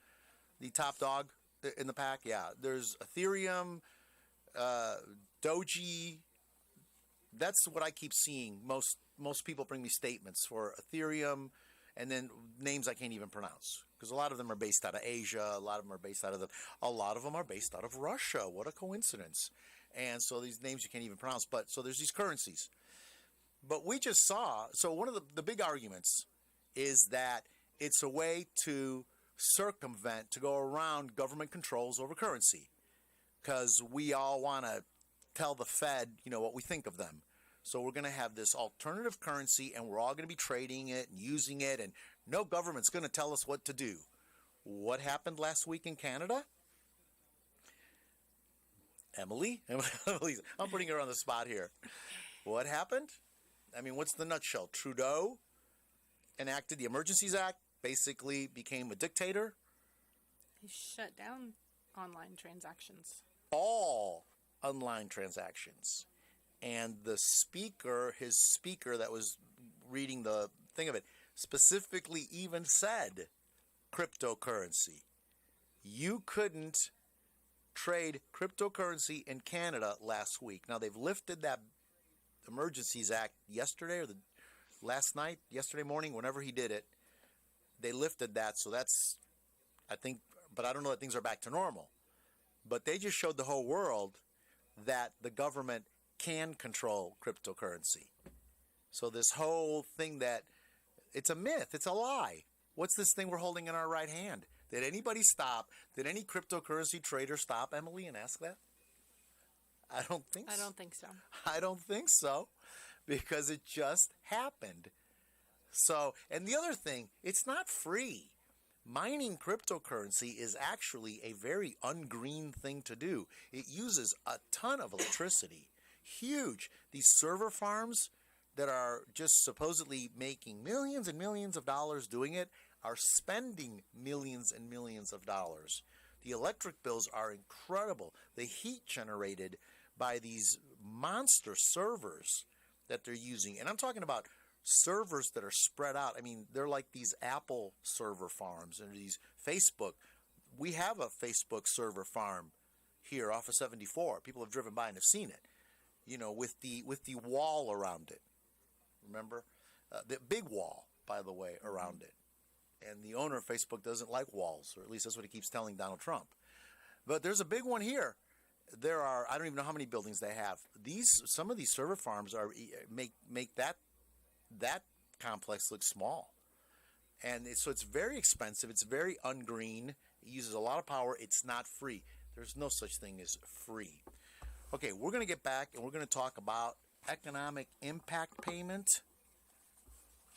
S1: dog in the pack? Yeah, there's Ethereum, Doji. That's what I keep seeing. Most people bring me statements for Ethereum, and then names I can't even pronounce, because a lot of them are based out of Asia. A lot of them are based out of Russia. What a coincidence! And so these names you can't even pronounce. But so there's these currencies. But we just saw. So one of the big arguments is that it's a way to circumvent, to go around government controls over currency, because we all want to tell the Fed, what we think of them. So we're going to have this alternative currency, and we're all going to be trading it and using it, and no government's going to tell us what to do. What happened last week in Canada? Emily, I'm putting her on the spot here. What happened? I mean, what's the nutshell? Trudeau enacted the Emergencies Act, basically became a dictator.
S2: He shut down online transactions.
S1: All online transactions. And his speaker that was reading the thing of it, specifically even said cryptocurrency. You couldn't trade cryptocurrency in Canada last week. Now, they've lifted that Emergencies Act yesterday or yesterday morning, whenever he did it, they lifted that. So that's, I think, but I don't know that things are back to normal. But they just showed the whole world that the government can control cryptocurrency. So this whole thing that it's a myth, it's a lie. What's this thing we're holding in our right hand? Did anybody stop? Did any cryptocurrency trader stop, Emily, and ask that? I don't think so. I don't think so, because it just happened. So, and the other thing, it's not free. Mining cryptocurrency is actually a very ungreen thing to do. It uses a ton of electricity. Huge. These server farms that are just supposedly making millions and millions of dollars doing it are spending millions and millions of dollars. The electric bills are incredible. The heat generated by these monster servers that they're using. And I'm talking about servers that are spread out. I mean, they're like these Apple server farms and these Facebook. We have a Facebook server farm here off of 74. People have driven by and have seen it, you know, with the wall around it. Remember? The big wall, by the way, around it. And the owner of Facebook doesn't like walls, or at least that's what he keeps telling Donald Trump. But there's a big one here. There are, I don't even know how many buildings they have. Some of these server farms are make that complex look small. And so it's very expensive. It's very ungreen. It uses a lot of power. It's not free. There's no such thing as free. Okay, we're going to get back and we're going to talk about economic impact payment,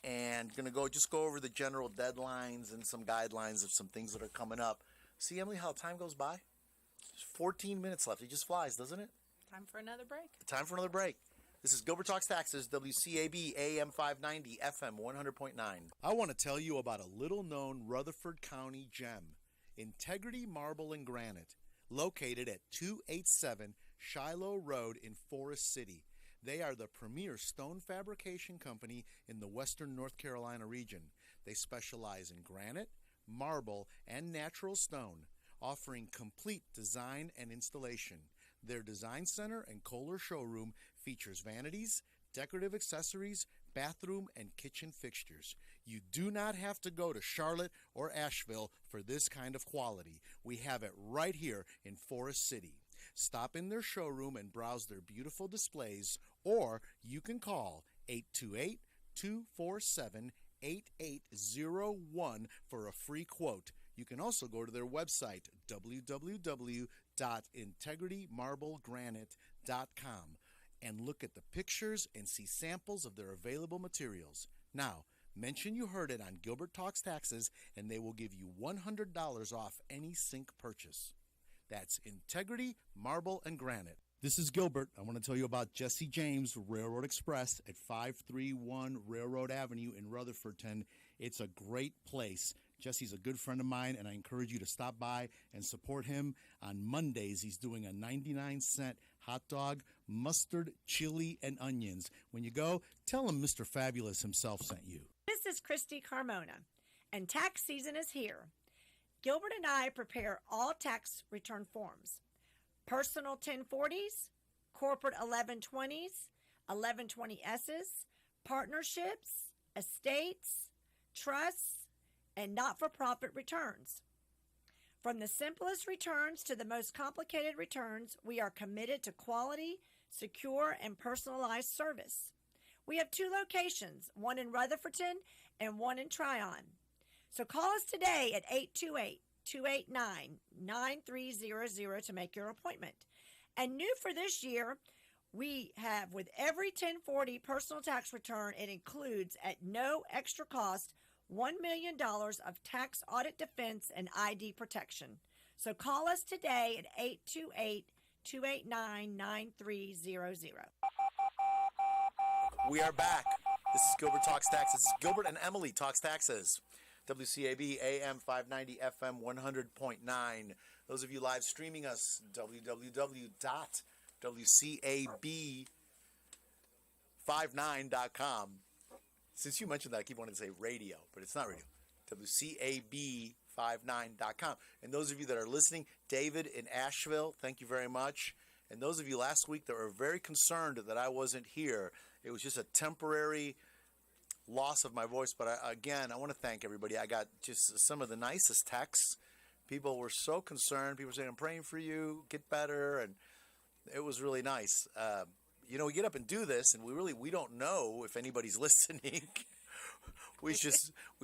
S1: and going to go over the general deadlines and some guidelines of some things that are coming up. See, Emily, how time goes by? There's 14 minutes left. It just flies, doesn't it?
S2: Time for another break.
S1: Time for another break. This is Gilbert Talks Taxes, WCAB AM 590, FM 100.9. I want to tell you about a little-known Rutherford County gem, Integrity Marble and Granite, located at 287 Shiloh Road in Forest City. They are the premier stone fabrication company in the western North Carolina region. They specialize in granite, marble, and natural stone, offering complete design and installation. Their design center and Kohler showroom features vanities, decorative accessories, bathroom, and kitchen fixtures. You do not have to go to Charlotte or Asheville for this kind of quality. We have it right here in Forest City. Stop in their showroom and browse their beautiful displays, or you can call 828-247-8801 for a free quote. You can also go to their website, www.integritymarblegranite.com, and look at the pictures and see samples of their available materials. Now, mention you heard it on Gilbert Talks Taxes, and they will give you $100 off any sink purchase. That's Integrity Marble and Granite. This is Gilbert. I want to tell you about Jesse James Railroad Express at 531 Railroad Avenue in Rutherfordton. It's a great place. Jesse's a good friend of mine, and I encourage you to stop by and support him. On Mondays, he's doing a 99-cent hot dog, mustard, chili, and onions. When you go, tell him Mr. Fabulous himself sent you.
S3: This is Christy Carmona, and tax season is here. Gilbert and I prepare all tax return forms. Personal 1040s, corporate 1120s, 1120Ss, partnerships, estates, trusts, and not-for-profit returns. From the simplest returns to the most complicated returns, we are committed to quality, secure, and personalized service. We have 2 locations, one in Rutherfordton and one in Tryon. So call us today at 828-289-9300 to make your appointment. And new for this year, we have with every 1040 personal tax return, it includes at no extra cost $1 million of tax audit defense and ID protection. So call us today at 828-289-9300.
S1: We are back. This is Gilbert Talks Taxes. This is Gilbert and Emily Talks Taxes. WCAB AM 590 FM 100.9. Those of you live streaming us, www.wcab59.com. Since you mentioned that, I keep wanting to say radio, but it's not radio. WCAB59.com. And those of you that are listening, David in Asheville, thank you very much. And those of you last week that were very concerned that I wasn't here, it was just a temporary loss of my voice. But I want to thank everybody. I got just some of the nicest texts. People were so concerned. People were saying, I'm praying for you, get better. And it was really nice. We get up and do this, and we don't know if anybody's listening. we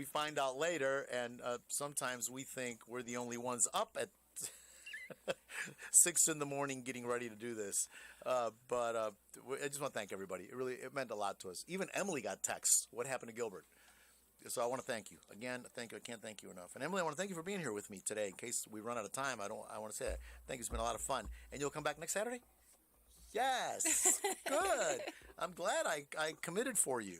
S1: find out later, and sometimes we think we're the only ones up at 6 in the morning getting ready to do this. But I just want to thank everybody. It meant a lot to us. Even Emily got texts. What happened to Gilbert? So I want to thank you again. Thank you. I can't thank you enough. And Emily, I want to thank you for being here with me today. In case we run out of time, I want to say that. Thank you. It's been a lot of fun. And you'll come back next Saturday? Yes. Good. I'm glad I committed for you.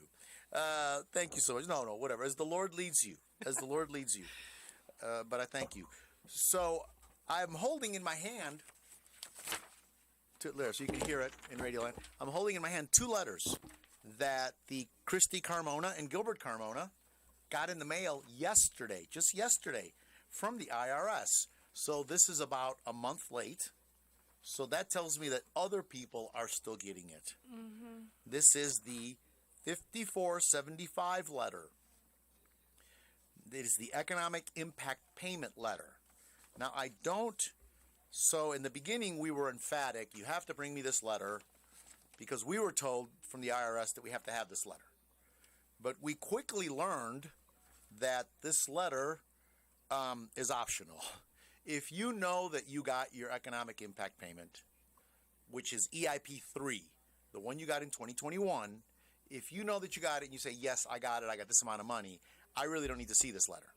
S1: Thank you so much. No, whatever. As the Lord leads you. As the Lord leads you. But I thank you. So I'm holding in my hand, there, so you can hear it in Radio Land. I'm holding in my hand 2 letters that the Christy Carmona and Gilbert Carmona got in the mail yesterday, just yesterday, from the IRS. So this is about a month late. So that tells me that other people are still getting it. Mm-hmm. This is the 5475 letter. It is the Economic Impact Payment letter. Now, so in the beginning we were emphatic, you have to bring me this letter, because we were told from the IRS that we have to have this letter. But we quickly learned that this letter is optional. If you know that you got your economic impact payment, which is EIP 3, the one you got in 2021, if you know that you got it and you say, yes, I got it, I got this amount of money, I really don't need to see this letter.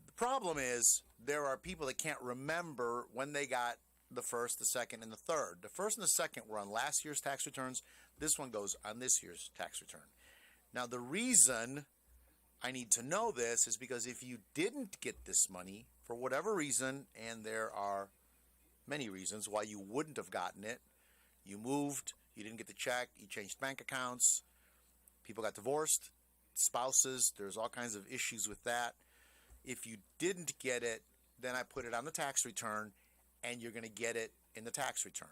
S1: The problem is there are people that can't remember when they got the first, the second, and the third. The first and the second were on last year's tax returns. This one goes on this year's tax return. Now, the reason I need to know this is because if you didn't get this money for whatever reason, and there are many reasons why you wouldn't have gotten it, you moved, you didn't get the check, you changed bank accounts, people got divorced, spouses, there's all kinds of issues with that. If you didn't get it, then I put it on the tax return, and you're going to get it in the tax return.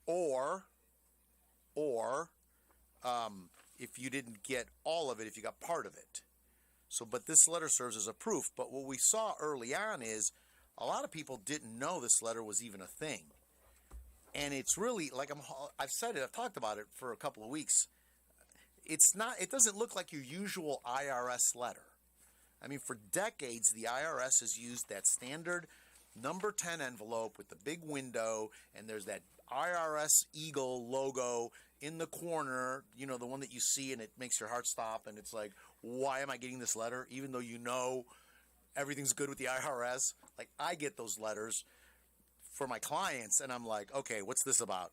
S1: Or if you didn't get all of it, if you got part of it. So, but this letter serves as a proof. But what we saw early on is a lot of people didn't know this letter was even a thing. And it's really, like I've said it, I've talked about it for a couple of weeks. It doesn't look like your usual IRS letter. I mean, for decades, the IRS has used that standard number 10 envelope with the big window, and there's that IRS Eagle logo in the corner, you know, the one that you see and it makes your heart stop, and it's like, why am I getting this letter? Even though you know everything's good with the IRS. Like, I get those letters for my clients, and I'm like, okay, what's this about?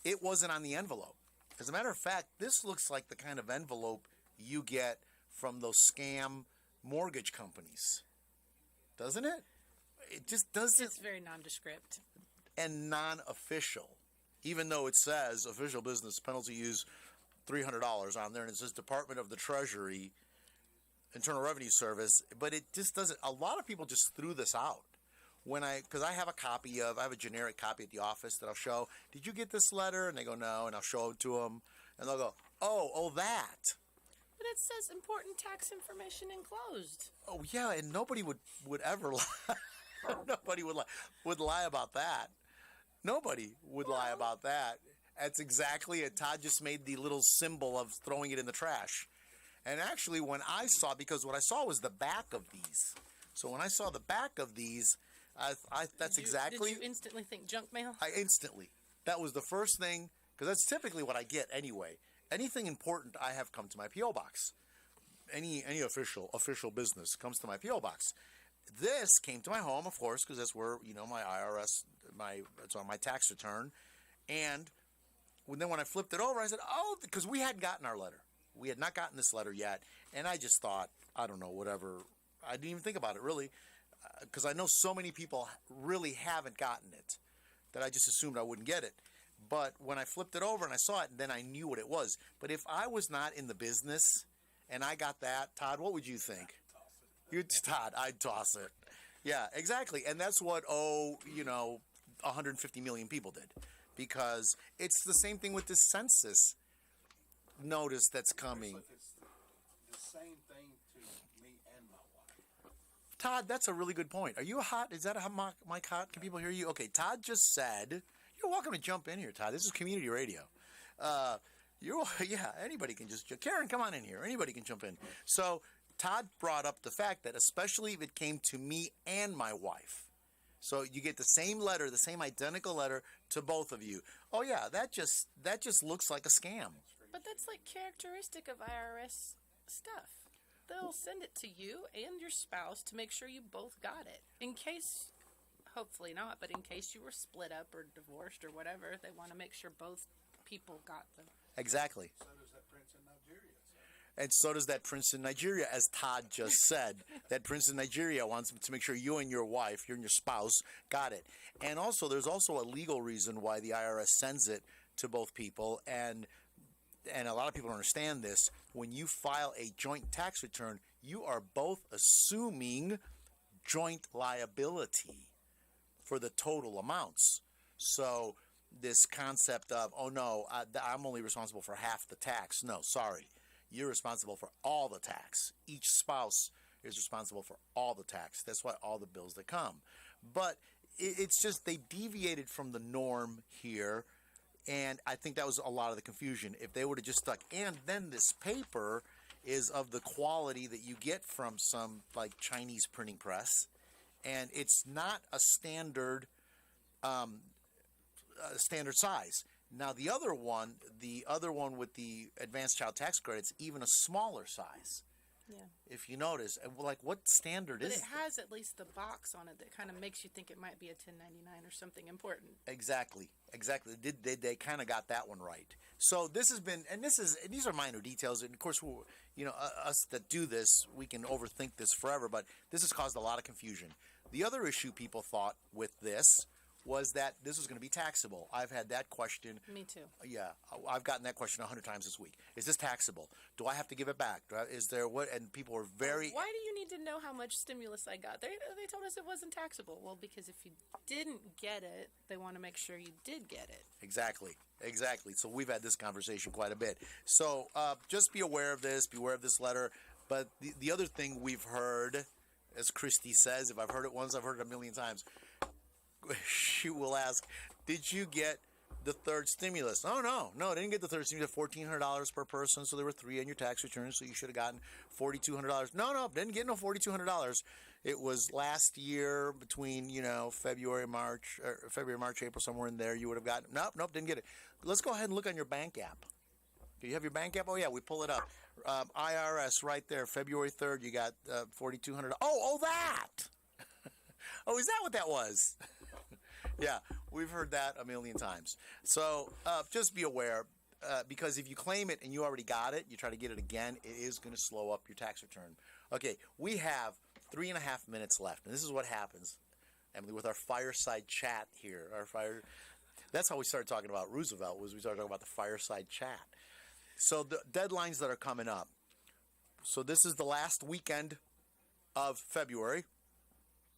S1: It wasn't on the envelope. As a matter of fact, this looks like the kind of envelope you get from those scam mortgage companies. Doesn't it? It just doesn't.
S2: It's very nondescript.
S1: And non-official. Even though it says official business penalty use $300 on there, and it says Department of the Treasury, Internal Revenue Service, but it just doesn't. A lot of people just threw this out. Because I have a generic copy at the office that I'll show. Did you get this letter? And they go, no, and I'll show it to them, and they'll go, oh, that.
S2: But it says important tax information enclosed.
S1: Oh yeah, and nobody would ever lie. Nobody would lie about that. Nobody would lie about that. That's exactly it. Todd just made the little symbol of throwing it in the trash. And actually, because what I saw was the back of these. So when I saw the back of these, Did you
S2: instantly think junk mail?
S1: I instantly. That was the first thing, because that's typically what I get anyway. Anything important I have come to my P.O. box. Any official business comes to my P.O. box. This came to my home, of course, because that's where, my IRS, it's on my tax return. And then when I flipped it over, I said, because we hadn't gotten our letter. We had not gotten this letter yet. And I just thought, I don't know, whatever. I didn't even think about it, really, because I know so many people really haven't gotten it that I just assumed I wouldn't get it. But when I flipped it over and I saw it, then I knew what it was. But if I was not in the business and I got that, Todd, what would you think? Todd, I'd toss it. Yeah, exactly. And that's what, 150 million people did. Because it's the same thing with this census notice that's coming.
S6: It's the same thing to me and my wife.
S1: Todd, that's a really good point. Are you hot? Is that a mic hot? Can people hear you? Okay, Todd just said, you're welcome to jump in here, Todd. This is community radio. Anybody can just, Karen, come on in here. Anybody can jump in. So Todd brought up the fact that especially if it came to me and my wife. So you get the same letter, the same identical letter to both of you. Oh yeah, that just looks like a scam.
S2: But that's like characteristic of IRS stuff. They'll send it to you and your spouse to make sure you both got it. In case, hopefully not, but in case you were split up or divorced or whatever, they want to make sure both people got them.
S1: Exactly.
S6: So does that prince in Nigeria.
S1: And so does that prince in Nigeria, as Todd just said. That prince in Nigeria wants to make sure you and your wife, you and your spouse, got it. And also, there's also a legal reason why the IRS sends it to both people. And a lot of people don't understand this. When you file a joint tax return, you are both assuming joint liability for the total amounts. So this concept of, oh no, I'm only responsible for half the tax. No, sorry. You're responsible for all the tax. Each spouse is responsible for all the tax. That's why all the bills that come. But it's just they deviated from the norm here, and I think that was a lot of the confusion. If they would have just stuck, and then this paper is of the quality that you get from some like Chinese printing press, and it's not a standard size. Now the other one with the advanced child tax credits, even a smaller size.
S2: Yeah.
S1: If you notice, like what standard
S2: But
S1: is
S2: it has at least the box on it that kind of makes you think it might be a 1099 or something important.
S1: Exactly. They kind of got that one right. So this has been, and these are minor details, and of course, us that do this, we can overthink this forever. But this has caused a lot of confusion. The other issue people thought with this was that this was going to be taxable. I've had that question.
S2: Me too.
S1: Yeah, I've gotten that question 100 times this week. Is this taxable? Do I have to give it back? Is there what? And people were very.
S2: Why do you need to know how much stimulus I got? They told us it wasn't taxable. Well, because if you didn't get it, they want to make sure you did get it.
S1: Exactly. So we've had this conversation quite a bit. So just be aware of this. Beware of this letter. But the other thing we've heard, as Christy says, if I've heard it once, I've heard it a million times. She will ask, did you get the third stimulus? Oh, no, I didn't get the third stimulus. $1,400 per person, so there were 3 on your tax return, so you should have gotten $4,200. No, didn't get no $4,200. It was last year between, February, March, April, somewhere in there, you would have gotten, nope, didn't get it. Let's go ahead and look on your bank app. Do you have your bank app? Oh, yeah, we pull it up. IRS right there, February 3rd, you got $4,200. Oh, that! Oh, is that what that was? Yeah, we've heard that a million times. So just be aware, because if you claim it and you already got it, you try to get it again, it is going to slow up your tax return. Okay, we have 3.5 minutes left, and this is what happens, Emily, with our fireside chat here. That's how we started talking about Roosevelt, was we started talking about the fireside chat. So the deadlines that are coming up. So this is the last weekend of February.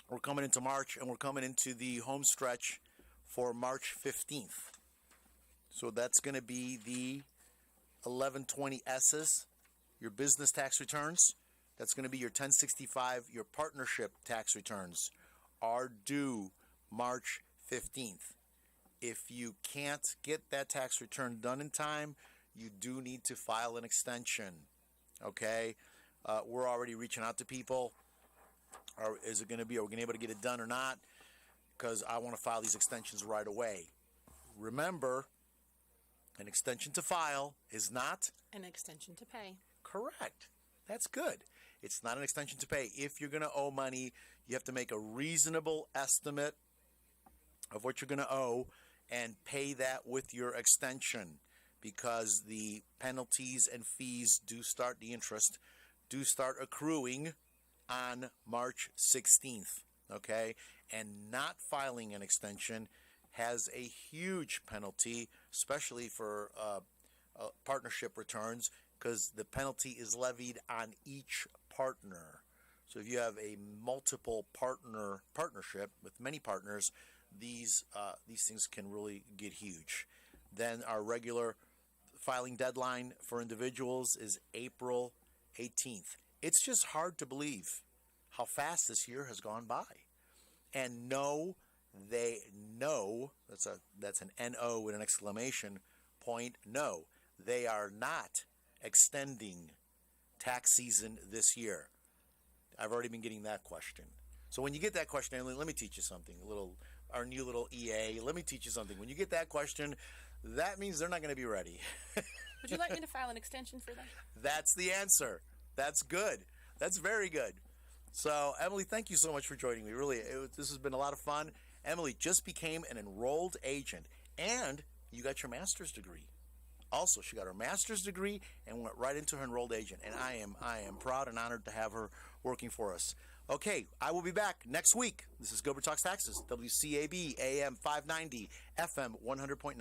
S1: We're coming into March, and we're coming into the home stretch for March 15th. So that's going to be the 1120S's, your business tax returns. That's going to be your 1065, your partnership tax returns are due March 15th. If you can't get that tax return done in time, you do need to file an extension, okay? We're already reaching out to people. Are we going to be able to get it done or not? Because I want to file these extensions right away. Remember, an extension to file is not
S2: An extension to pay.
S1: correct. That's good. It's not an extension to pay. If you're going to owe money, you have to make a reasonable estimate of what you're going to owe and pay that with your extension, because the penalties and fees the interest do start accruing on March 16th, okay? And not filing an extension has a huge penalty, especially for partnership returns, because the penalty is levied on each partner. So if you have a multiple partnership with many partners, these things can really get huge. Then our regular filing deadline for individuals is April 18th. It's just hard to believe how fast this year has gone by. And that's an N-O with an exclamation point. No, they are not extending tax season this year. I've already been getting that question. So when you get that question, Emily, let me teach you something. Our new little EA, let me teach you something. When you get that question, that means they're not going to be ready.
S2: Would you like me to file an extension for them?
S1: That's the answer. That's good. That's very good. So, Emily, thank you so much for joining me. Really, this has been a lot of fun. Emily just became an enrolled agent, and you got your master's degree. Also, she got her master's degree and went right into her enrolled agent, and I am proud and honored to have her working for us. Okay, I will be back next week. This is Gilbert Talks Taxes, WCAB AM 590, FM 100.9.